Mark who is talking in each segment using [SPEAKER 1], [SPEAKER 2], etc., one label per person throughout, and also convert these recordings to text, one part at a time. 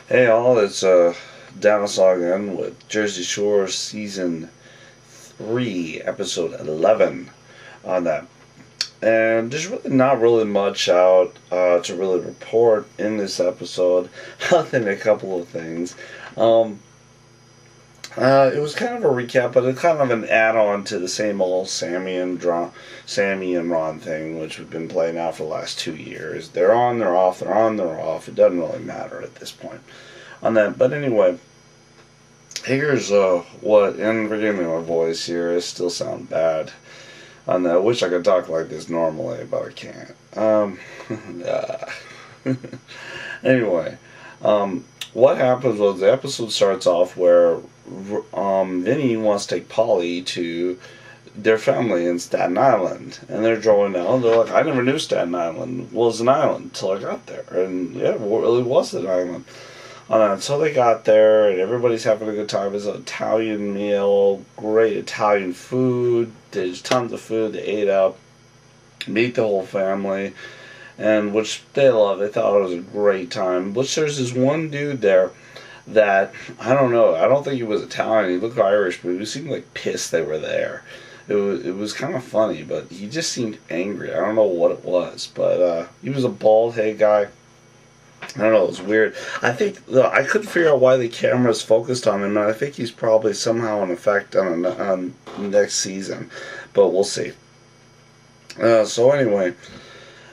[SPEAKER 1] Hey all, it's Dinosa again with Jersey Shore Season 3, Episode 11 on that. And there's really not really much out to really report in this episode, other than a couple of things. Um, it was kind of a recap, but it's kind of an add-on to the same old Sammy and Ron thing, which we've been playing out for the last 2 years. They're on, they're off, they're on, they're off. It doesn't really matter at this point on that. But anyway, here's what, and forgive me my voice here, it still sound bad on that. I wish I could talk like this normally, but I can't. Anyway, what happens was the episode starts off where Vinny wants to take Polly to their family in Staten Island, and they're drawing down. They're like, I never knew Staten Island was an island until I got there, and yeah, it really was an island. So they got there, and everybody's having a good time. It's an Italian meal, great Italian food. There's tons of food. They ate up, meet the whole family, and which they loved. They thought it was a great time. Which there's this one dude there that, I don't know, I don't think he was Italian. He looked Irish, but he seemed like pissed they were there. It was kind of funny, but he just seemed angry. I don't know what it was, but he was a bald-headed guy. I don't know, it was weird. I think I couldn't figure out why the camera's focused on him, and I think he's probably somehow an effect on next season, but we'll see. So anyway,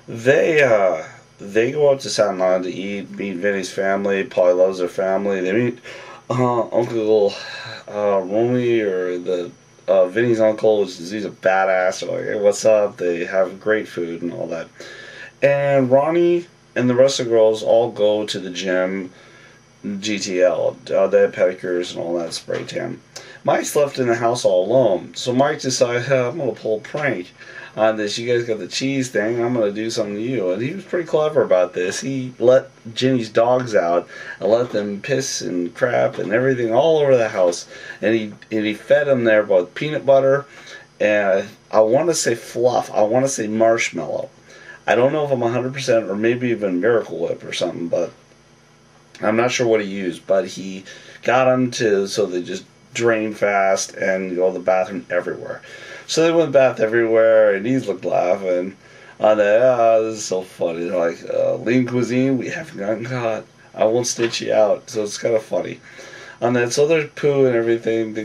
[SPEAKER 1] they go up to Staten Island to meet Vinny's family. Polly loves their family. They meet Uncle Romy, or the Vinny's uncle. He's a badass. They're like, hey, what's up? They have great food and all that. And Ronnie and the rest of the girls all go to the gym, GTL. They have pedicures and all that, spray tan. Mike's left in the house all alone. So Mike decides, I'm going to pull a prank on this. You guys got the cheese thing, I'm going to do something to you. And he was pretty clever about this. He let Jenny's dogs out and let them piss and crap and everything all over the house. And he fed them there with peanut butter and I want to say fluff. I want to say marshmallow. I don't know if I'm 100% or maybe even Miracle Whip or something, but I'm not sure what he used. But he got them so they just drain fast and go to the bathroom everywhere. So they went bath everywhere, and he's looked laughing on that. This is so funny. They're like, lean cuisine, we haven't gotten caught. I won't stitch you out. So it's kind of funny on that. So there's poo and everything.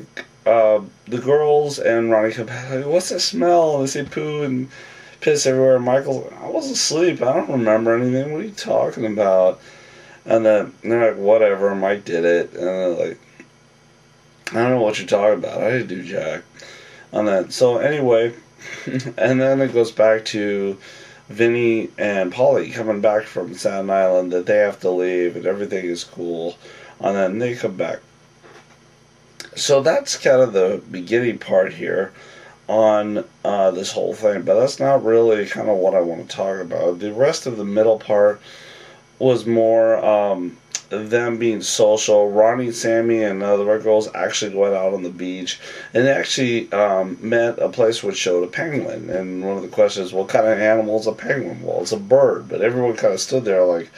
[SPEAKER 1] The girls and Ronnie come back, like, what's that smell? And they say poo and piss everywhere. Michael's like, I was asleep. I don't remember anything. What are you talking about? And then they're like, whatever. Mike did it. And they're like, I don't know what you're talking about. I didn't do jack on that. So anyway, and then it goes back to Vinny and Polly coming back from Staten Island, that they have to leave and everything is cool. And then they come back. So that's kind of the beginning part here on this whole thing, but that's not really kind of what I want to talk about. The rest of the middle part was more them being social. Ronnie, Sammy, and the other girls actually went out on the beach, and they actually met a place which showed a penguin. And one of the questions, what kind of animal is a penguin? Well, it's a bird, but everyone kind of stood there like,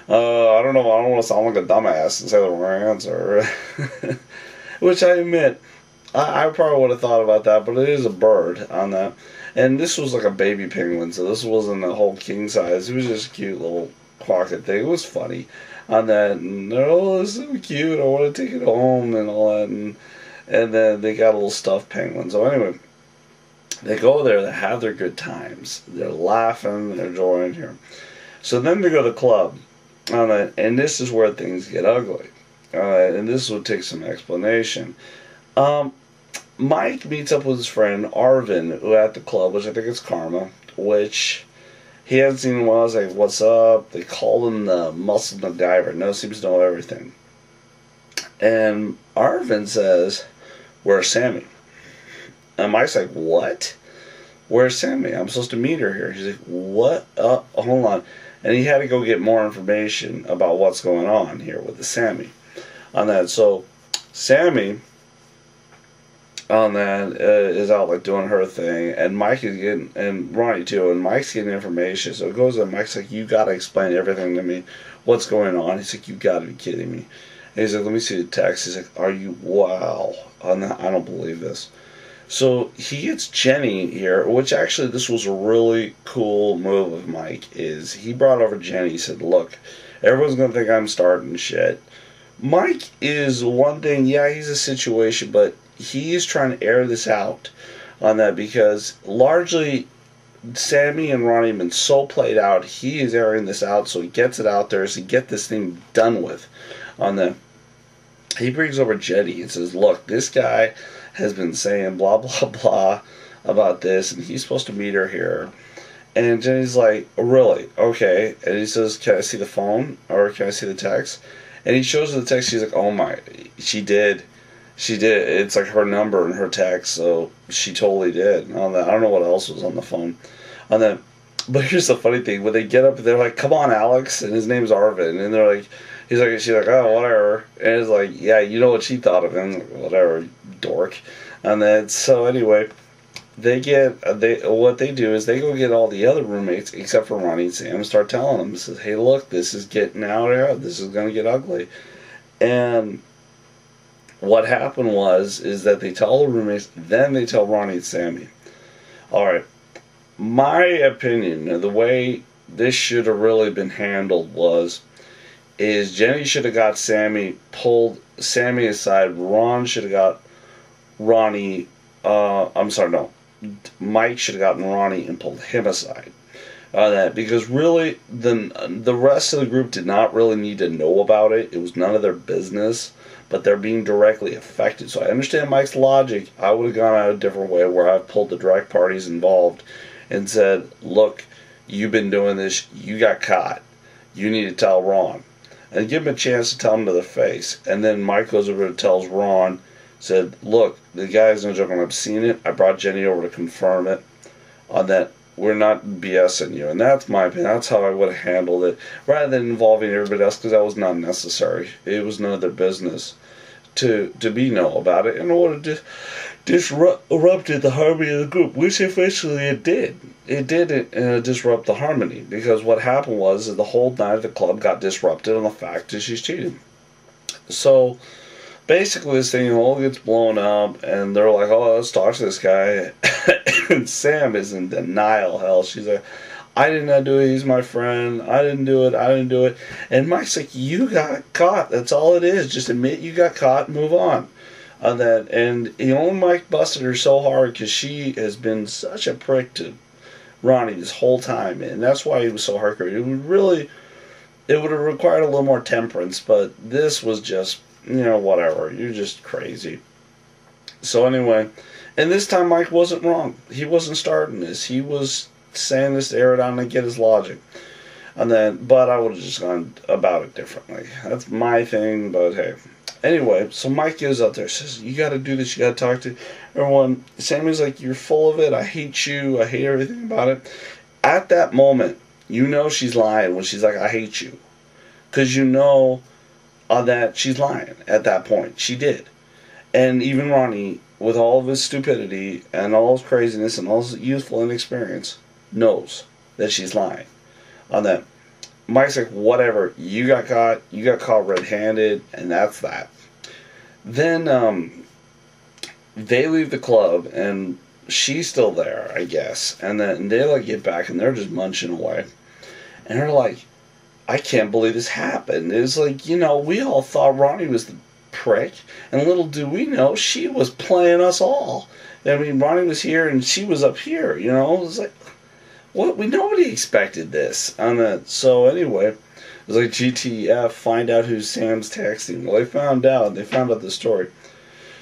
[SPEAKER 1] I don't know, I don't want to sound like a dumbass and say the wrong answer. Which I admit, I probably would have thought about that, but it is a bird on that. And this was like a baby penguin, so this wasn't a whole king size. It was just a cute little pocket thing. It was funny on that. And they're, oh, it's so cute. I want to take it home and all that. And then they got a little stuffed penguin. So anyway, they go there. They have their good times. They're laughing. They're enjoying here. So then they go to the club on that. And this is where things get ugly. And this would take some explanation. Mike meets up with his friend Arvin, who at the club, which I think is Karma, which he hadn't seen in a while. I was like, what's up? They called him the Muscle MacGyver. No, seems to know everything. And Arvin says, where's Sammy? And Mike's like, what? Where's Sammy? I'm supposed to meet her here. He's like, what? Hold on. And he had to go get more information about what's going on here with the Sammy on that. So Sammy on that is out like doing her thing, and Mike is getting, and Ronnie too, and Mike's getting information. So it goes and Mike's like, you gotta explain everything to me. what's going on? He's like, you got to be kidding me. And he's like, let me see the text. He's like, are you, wow. I don't believe this. So he gets Jenny here, which actually this was a really cool move of Mike, is he brought over Jenny. He said, look, everyone's going to think I'm starting shit. Mike is one thing, yeah, he's a situation, but he's trying to air this out on that because largely Sammy and Ronnie have been so played out. He is airing this out, so he gets it out there, so he get this thing done with on that. He brings over Jenny and says, look, this guy has been saying blah, blah, blah about this, and he's supposed to meet her here. And Jenny's like, really? Okay. And he says, can I see the phone? Or can I see the text? And he shows her the text. She's like, oh my, she did. She did. It's like her number and her text, so she totally did. On that, I don't know what else was on the phone. On that, but here's the funny thing: when they get up, they're like, "Come on, Alex," and his name's Arvin, and they're like, she's like, "Oh, whatever," and it's like, "Yeah, you know what she thought of him, whatever, dork." And then, so anyway, what they do is they go get all the other roommates except for Ronnie and Sam and start telling them, says, "Hey, look, this is getting out here. This is going to get ugly," and what happened is that they tell the roommates, then they tell Ronnie and Sammy. Alright, my opinion, the way this should have really been handled is Jenny should have got Sammy, pulled Sammy aside, Ron should have got Ronnie, Mike should have gotten Ronnie and pulled him aside. Because really, the rest of the group did not really need to know about it. It was none of their business, but they're being directly affected. So I understand Mike's logic. I would have gone out a different way where I've pulled the direct parties involved and said, look, you've been doing this. You got caught. You need to tell Ron. And give him a chance to tell him to their face. And then Mike goes over and tells Ron, said, look, the guy's no joke. I've seen it. I brought Jenny over to confirm it on that. We're not BSing you. And that's my opinion. That's how I would have handled it. Rather than involving everybody else, because that was not necessary. It was none of their business to know about it. And it would have disrupted the harmony of the group, which eventually it did. It did disrupt the harmony. Because what happened was the whole night of the club got disrupted on the fact that she's cheating. So basically this thing all gets blown up, and they're like, oh, let's talk to this guy. And Sam is in denial, hell. She's like, I did not do it, he's my friend. I didn't do it. And Mike's like, you got caught. That's all it is. Just admit you got caught and move on. And Mike busted her so hard because she has been such a prick to Ronnie this whole time. And that's why he was so hardcore. It would have required a little more temperance, but this was just, whatever. You're just crazy. So anyway, and this time Mike wasn't wrong. He wasn't starting this. He was saying this to air it out and get his logic. But I would have just gone about it differently. That's my thing, but hey. Anyway, so Mike goes out there, says, you got to do this, you got to talk to everyone. Sammy's like, you're full of it, I hate you, I hate everything about it. At that moment, she's lying when she's like, I hate you. Because that she's lying at that point. She did. And even Ronnie, with all of his stupidity and all his craziness and all his youthful inexperience, knows that she's lying on that. Mike's like, whatever, you got caught red-handed, and that's that. Then they leave the club, and she's still there, I guess. And then they get back, and they're just munching away. And they're like, I can't believe this happened. It's like, we all thought Ronnie was the prick, and little do we know, she was playing us all. I mean, Ronnie was here, and she was up here, It was like, what? Nobody expected this. So anyway, it was like, GTF, find out who Sam's texting. Well, they found out the story.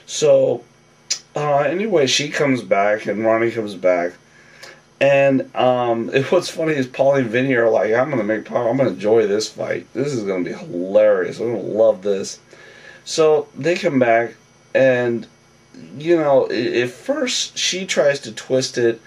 [SPEAKER 1] So, anyway, she comes back, and Ronnie comes back. And what's funny is Paulie and Vinny are like, I'm going to enjoy this fight. This is going to be hilarious. I'm going to love this. So they come back, and, at first she tries to twist it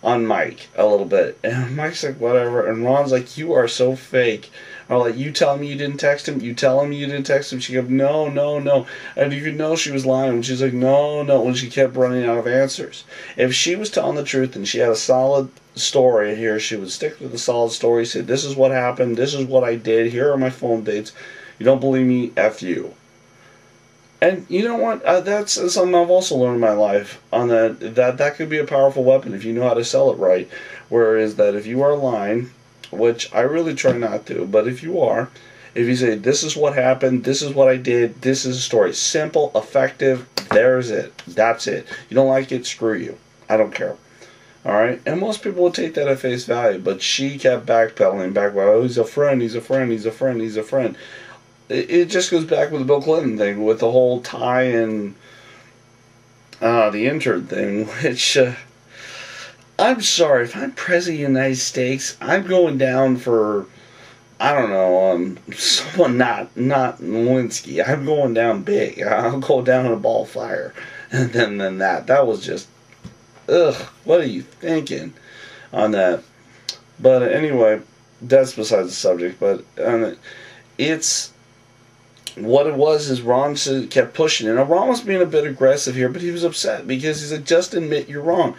[SPEAKER 1] on Mike a little bit. And Mike's like, whatever. And Ron's like, you are so fake. Or like, you tell me you didn't text him, you tell him you didn't text him. She goes, no, no, no. And you could know she was lying when she's like, no, no, when she kept running out of answers. If she was telling the truth and she had a solid story here, she would stick with the solid story, say, this is what happened, this is what I did, here are my phone dates. You don't believe me, F you. And you know what? That's something I've also learned in my life. On that could be a powerful weapon if you know how to sell it right. Whereas that if you are lying, which I really try not to, but if you are, if you say, this is what happened, this is what I did, this is a story, simple, effective, there's it, that's it. You don't like it, screw you. I don't care. Alright? And most people would take that at face value, but she kept backpedaling, oh, he's a friend, he's a friend, he's a friend, he's a friend. It just goes back with the Bill Clinton thing, with the whole tie and the intern thing, which, I'm sorry, if I'm President of the United States, I'm going down for, I don't know, someone not Lewinsky. I'm going down big. I'll go down in a ball of fire. And then that was just, ugh, what are you thinking on that? But anyway, that's besides the subject, but it's... What it was is Ron kept pushing it. Now, Ron was being a bit aggressive here, but he was upset because he's like, just admit you're wrong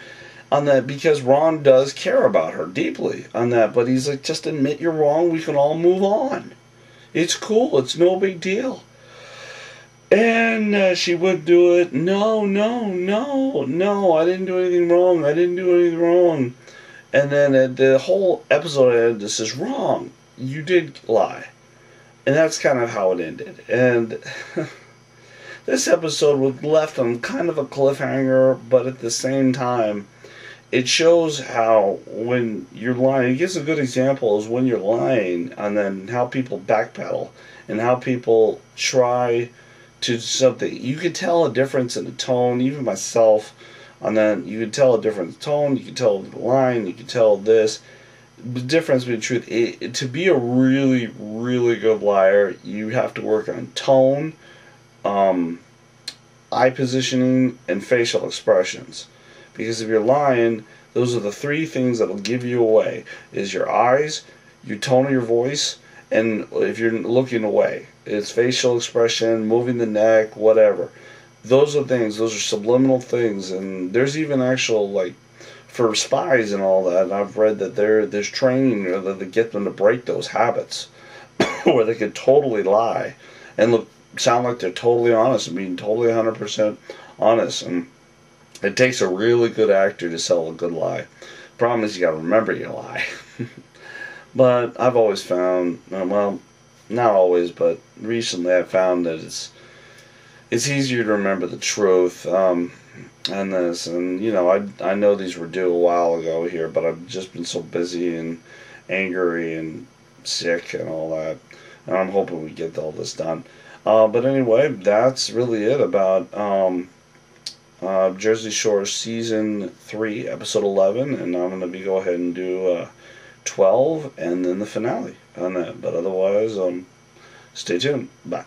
[SPEAKER 1] on that, because Ron does care about her deeply on that, but he's like, just admit you're wrong, we can all move on. It's cool, it's no big deal. And she would do it, no, no, no, no, I didn't do anything wrong, I didn't do anything wrong. And then the whole episode ended, this is wrong, you did lie. And that's kind of how it ended. And this episode was left on kind of a cliffhanger, but at the same time, it shows how when you're lying, it gives a good example is when you're lying, and then how people backpedal, and how people try to do something. You could tell a difference in the tone, even myself, and then you could tell a different tone, you could tell the line, you could tell this. The difference between truth, to be a really, really good liar, you have to work on tone, eye positioning, and facial expressions. Because if you're lying, those are the three things that will give you away. Is your eyes, your tone of your voice, and if you're looking away. It's facial expression, moving the neck, whatever. Those are things, those are subliminal things, and there's even actual, like, for spies and all that, I've read that there's training that they get them to break those habits where they could totally lie and sound like they're totally honest and being totally 100% honest. And it takes a really good actor to sell a good lie. Problem is you got to remember your lie. But I've always found, well, not always, but recently I've found that it's easier to remember the truth. And this, and you know, I know these were due a while ago here, but I've just been so busy and angry and sick and all that, and I'm hoping we get all this done. But anyway, that's really it about Jersey Shore Season 3, Episode 11, and I'm going to go ahead and do 12, and then the finale on that. But otherwise, stay tuned. Bye.